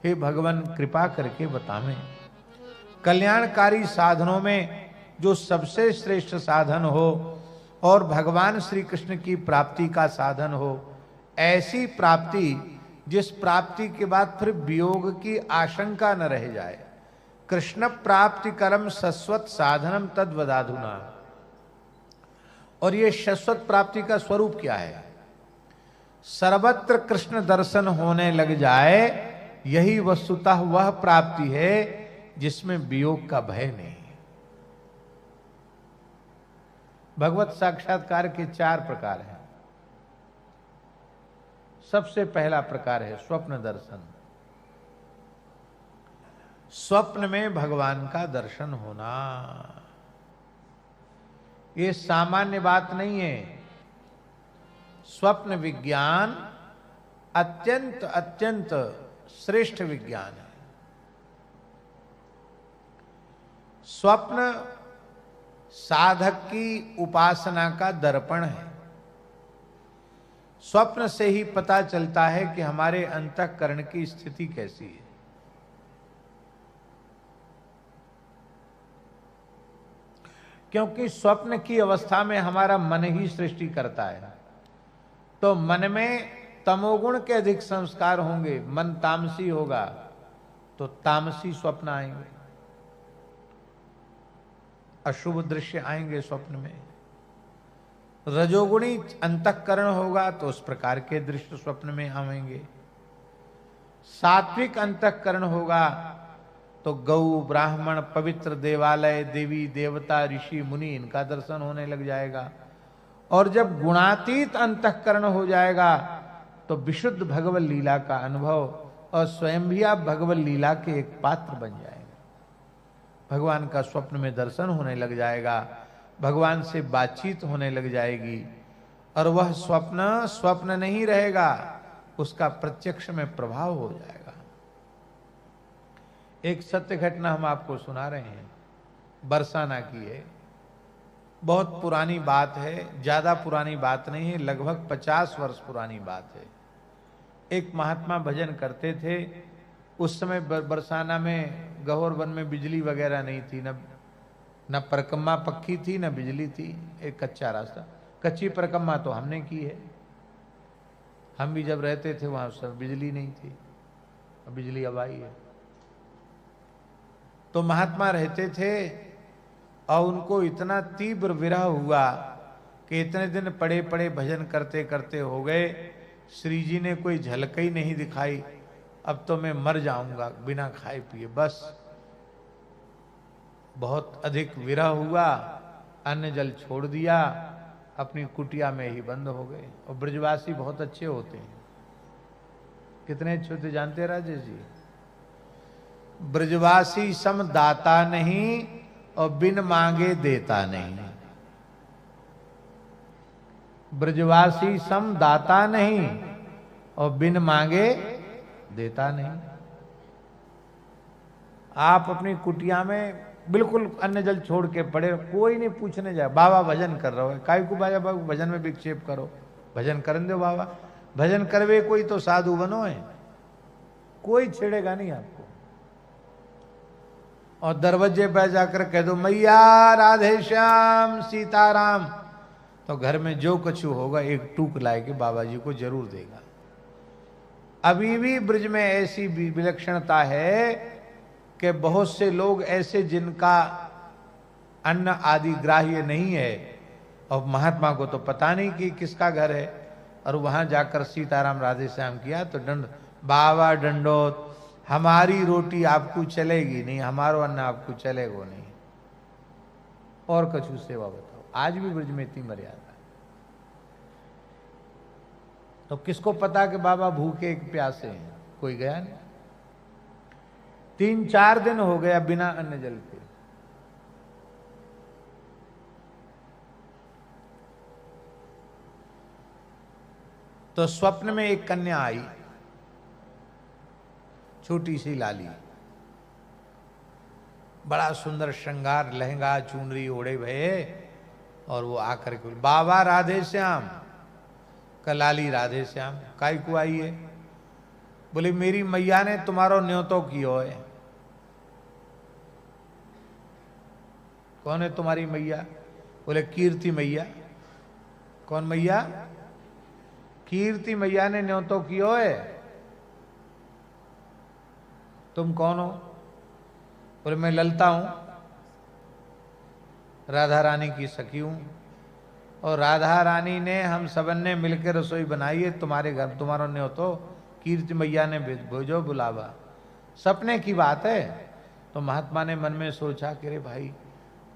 हे भगवान कृपा करके बतावें। कल्याणकारी साधनों में जो सबसे श्रेष्ठ साधन हो और भगवान श्री कृष्ण की प्राप्ति का साधन हो, ऐसी प्राप्ति जिस प्राप्ति के बाद फिर वियोग की आशंका न रह जाए। कृष्ण प्राप्ति करम शश्वत साधनम तद वदाधुना। और ये शाश्वत प्राप्ति का स्वरूप क्या है? सर्वत्र कृष्ण दर्शन होने लग जाए, यही वस्तुतः वह प्राप्ति है जिसमें वियोग का भय नहीं। भगवत साक्षात्कार के 4 प्रकार हैं। सबसे पहला प्रकार है स्वप्न दर्शन। स्वप्न में भगवान का दर्शन होना, ये सामान्य बात नहीं है। स्वप्न विज्ञान अत्यंत अत्यंत श्रेष्ठ विज्ञान है। स्वप्न साधक की उपासना का दर्पण है। स्वप्न से ही पता चलता है कि हमारे अंतःकरण की स्थिति कैसी है। क्योंकि स्वप्न की अवस्था में हमारा मन ही सृष्टि करता है, तो मन में तमोगुण के अधिक संस्कार होंगे, मन तामसी होगा तो तामसी स्वप्न आएंगे, अशुभ दृश्य आएंगे स्वप्न में। रजोगुणी अंतःकरण होगा तो उस प्रकार के दृश्य स्वप्न में आएंगे। सात्विक अंतःकरण होगा तो गौ ब्राह्मण पवित्र देवालय देवी देवता ऋषि मुनि इनका दर्शन होने लग जाएगा। और जब गुणातीत अंतःकरण हो जाएगा तो विशुद्ध भगवत लीला का अनुभव और स्वयं भी आप भगवत लीला के एक पात्र बन जाएंगे। भगवान का स्वप्न में दर्शन होने लग जाएगा, भगवान से बातचीत होने लग जाएगी, और वह स्वप्न स्वप्न नहीं रहेगा, उसका प्रत्यक्ष में प्रभाव हो जाएगा। एक सत्य घटना हम आपको सुना रहे हैं, बरसाना की है। बहुत पुरानी बात है, ज्यादा पुरानी बात नहीं है, लगभग 50 वर्ष पुरानी बात है। एक महात्मा भजन करते थे। उस समय बरसाना में गहोर वन में बिजली वगैरह नहीं थी, न परकम्मा पक्की थी न बिजली थी, एक कच्चा रास्ता। कच्ची परकम्मा तो हमने की है, हम भी जब रहते थे वहां उस समय बिजली नहीं थी, बिजली अब आई है। तो महात्मा रहते थे और उनको इतना तीव्र विरह हुआ कि इतने दिन पड़े पड़े भजन करते करते हो गए, श्री जी ने कोई झलक ही नहीं दिखाई। अब तो मैं मर जाऊंगा बिना खाए पिए, बस बहुत अधिक विरह हुआ, अन्न जल छोड़ दिया, अपनी कुटिया में ही बंद हो गए। और ब्रजवासी बहुत अच्छे होते हैं। कितने अच्छे होते जानते हैं राजेश जी? ब्रजवासी सम दाता नहीं और बिन मांगे देता नहीं। ब्रजवासी सम दाता नहीं और बिन मांगे देता नहीं। आप अपनी कुटिया में बिल्कुल अन्न जल छोड़ के पड़े, कोई नहीं पूछने जाए बाबा भजन कर रहा है, काय को बाबा भजन में विक्षेप करो, भजन करने दो बाबा, भजन करवे कोई तो साधु बनो है, कोई छेड़ेगा नहीं आपको। और दरवाजे पर जाकर कह दो मैया राधे श्याम सीताराम, तो घर में जो कछु होगा एक टूक लाए के बाबा जी को जरूर देगा। अभी भी ब्रज में ऐसी विलक्षणता है कि बहुत से लोग ऐसे जिनका अन्न आदि ग्राह्य नहीं है, और महात्मा को तो पता नहीं कि किसका घर है, और वहां जाकर सीताराम राधे श्याम किया तो दंड बाबा दंडोत, हमारी रोटी आपको चलेगी नहीं, हमारो अन्न आपको चलेगा नहीं। और कछु सेवा बताओ, आज भी ब्रज में इतनी मर्यादा। तो किसको पता कि बाबा भूखे प्यासे हैं? कोई गया नहीं। 3-4 दिन हो गया बिना अन्न जल के। तो स्वप्न में एक कन्या आई, छोटी सी लाली, बड़ा सुंदर श्रृंगार, लहंगा चुनरी ओढ़े भये, और वो आकर के बाबा राधे श्याम, कलाली राधे श्याम, काय को आई है? बोले मेरी मैया ने तुम्हारो न्योतो कियो है। कौन है तुम्हारी मैया? बोले कीर्ति मैया। कौन मैया? कीर्ति मैया ने न्योतो कियो है। तुम कौन हो? बोले मैं ललता हूं, राधा रानी की सखी हूं, और राधा रानी ने हम सबन ने मिलकर रसोई बनाई है तुम्हारे घर, तुम्हारा न्योतो कीर्ति मैया ने भेजो बुलावा। सपने की बात है। तो महात्मा ने मन में सोचा कि रे भाई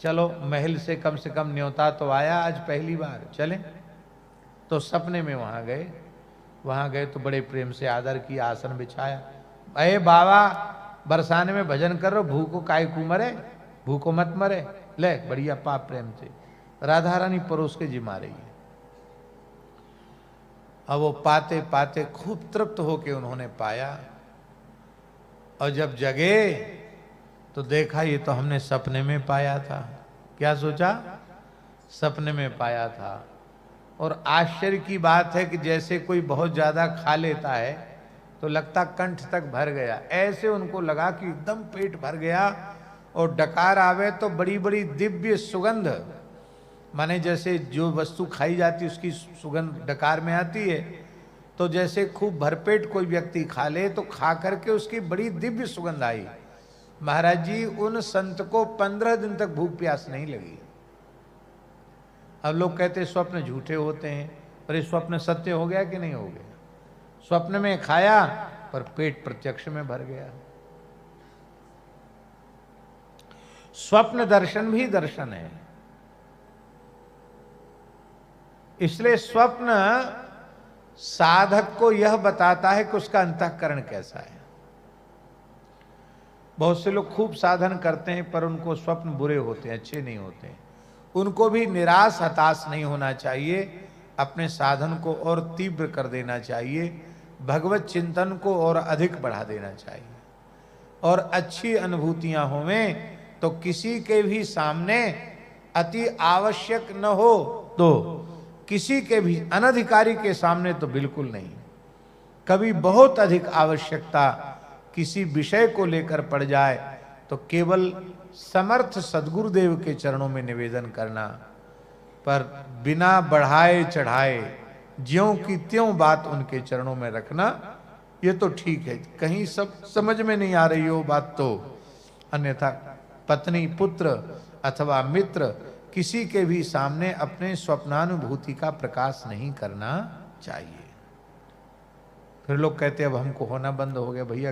चलो महल से कम न्योता तो आया, आज पहली बार चले। तो सपने में वहां गए तो बड़े प्रेम से आदर की, आसन बिछाया। अरे बाबा बरसाने में भजन करो, भूखो काय को मरे, भूखो मत मरे, ले बढ़िया पाप प्रेम से। राधा रानी परोस के जिमा रही है। अब वो पाते पाते खूब तृप्त होके उन्होंने पाया, और जब जगे तो देखा ये तो हमने सपने में पाया था। क्या सोचा? सपने में पाया था। और आश्चर्य की बात है कि जैसे कोई बहुत ज्यादा खा लेता है तो लगता कंठ तक भर गया, ऐसे उनको लगा कि एकदम पेट भर गया। और डकार आवे तो बड़ी बड़ी दिव्य सुगंध, माने जैसे जो वस्तु खाई जाती है उसकी सुगंध डकार में आती है, तो जैसे खूब भरपेट कोई व्यक्ति खा ले तो खा करके उसकी बड़ी दिव्य सुगंध आई। महाराज जी उन संत को 15 दिन तक भूख प्यास नहीं लगी। अब लोग कहते स्वप्न झूठे होते हैं, पर ये स्वप्न सत्य हो गया कि नहीं हो गया? स्वप्न में खाया पर पेट प्रत्यक्ष में भर गया। स्वप्न दर्शन भी दर्शन है। इसलिए स्वप्न साधक को यह बताता है कि उसका अंतःकरण कैसा है। बहुत से लोग खूब साधन करते हैं पर उनको स्वप्न बुरे होते हैं, अच्छे नहीं होते हैं। उनको भी निराश हताश नहीं होना चाहिए, अपने साधन को और तीव्र कर देना चाहिए, भगवत चिंतन को और अधिक बढ़ा देना चाहिए। और अच्छी अनुभूतियां होवें तो किसी के भी सामने अति आवश्यक न हो तो किसी के भी अनधिकारी के सामने तो बिल्कुल नहीं। कभी बहुत अधिक आवश्यकता किसी विषय को लेकर पड़ जाए तो केवल समर्थ सद्गुरुदेव के चरणों में निवेदन करना, पर बिना बढ़ाए चढ़ाए ज्यों की त्यों बात उनके चरणों में रखना, ये तो ठीक है। कहीं सब समझ में नहीं आ रही हो बात तो अन्यथा पत्नी पुत्र अथवा मित्र किसी के भी सामने अपने स्वप्नानुभूति का प्रकाश नहीं करना चाहिए। फिर लोग कहते अब हमको होना बंद हो गया। भैया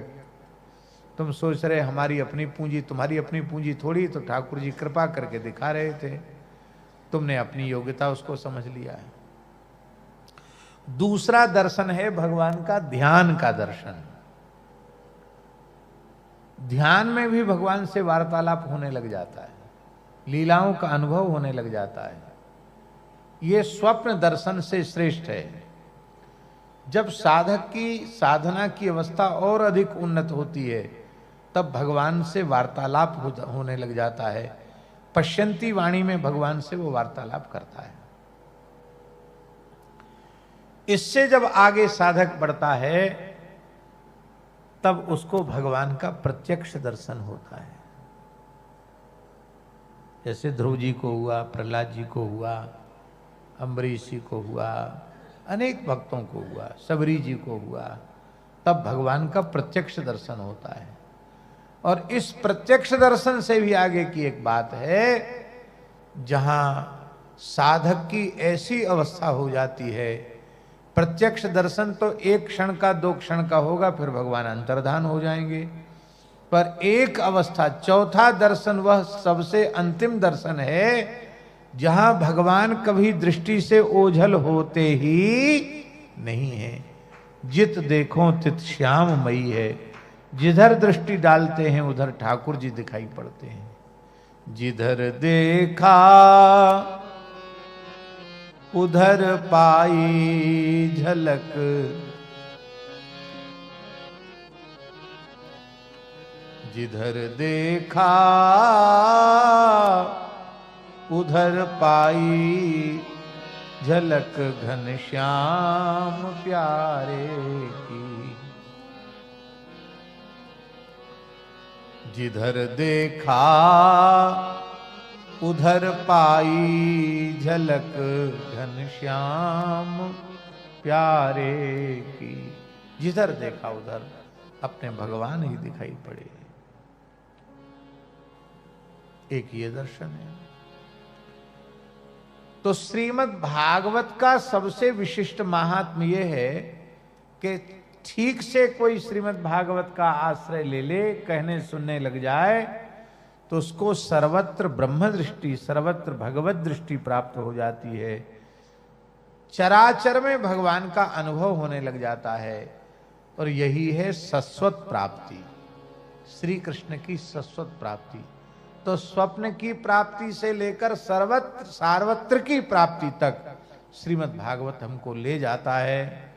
तुम सोच रहे हमारी अपनी पूंजी, तुम्हारी अपनी पूंजी थोड़ी, तो ठाकुर जी कृपा करके दिखा रहे थे, तुमने अपनी योग्यता उसको समझ लिया है। दूसरा दर्शन है भगवान का ध्यान का दर्शन। ध्यान में भी भगवान से वार्तालाप होने लग जाता है, लीलाओं का अनुभव होने लग जाता है। यह स्वप्न दर्शन से श्रेष्ठ है। जब साधक की साधना की अवस्था और अधिक उन्नत होती है तब भगवान से वार्तालाप होने लग जाता है। पश्यंती वाणी में भगवान से वो वार्तालाप करता है। इससे जब आगे साधक बढ़ता है तब उसको भगवान का प्रत्यक्ष दर्शन होता है। जैसे ध्रुव जी को हुआ, प्रहलाद जी को हुआ, अम्बरीश जी को हुआ, अनेक भक्तों को हुआ, सबरी जी को हुआ, तब भगवान का प्रत्यक्ष दर्शन होता है। और इस प्रत्यक्ष दर्शन से भी आगे की एक बात है, जहां साधक की ऐसी अवस्था हो जाती है, प्रत्यक्ष दर्शन तो एक क्षण का 2 क्षण का होगा, फिर भगवान अंतर्धान हो जाएंगे। पर एक अवस्था, चौथा दर्शन, वह सबसे अंतिम दर्शन है, जहां भगवान कभी दृष्टि से ओझल होते ही नहीं है। जित देखो तित श्याममयी है, जिधर दृष्टि डालते हैं उधर ठाकुर जी दिखाई पड़ते हैं। जिधर देखा उधर पाई झलक, जिधर देखा उधर पाई झलक घनश्याम प्यारे की। जिधर देखा उधर पाई झलक घनश्याम प्यारे की। जिधर देखा उधर अपने भगवान ही दिखाई पड़े। एक ये दर्शन है। तो श्रीमद् भागवत का सबसे विशिष्ट महात्म्य यह है कि ठीक से कोई श्रीमद् भागवत का आश्रय ले ले, कहने सुनने लग जाए, तो उसको सर्वत्र ब्रह्म दृष्टि, सर्वत्र भगवत दृष्टि प्राप्त हो जाती है। चराचर में भगवान का अनुभव होने लग जाता है। और यही है सस्वत प्राप्ति, श्री कृष्ण की सस्वत प्राप्ति। तो स्वप्न की प्राप्ति से लेकर सर्वत्र सार्वत्र की प्राप्ति तक श्रीमद् भागवत हमको ले जाता है।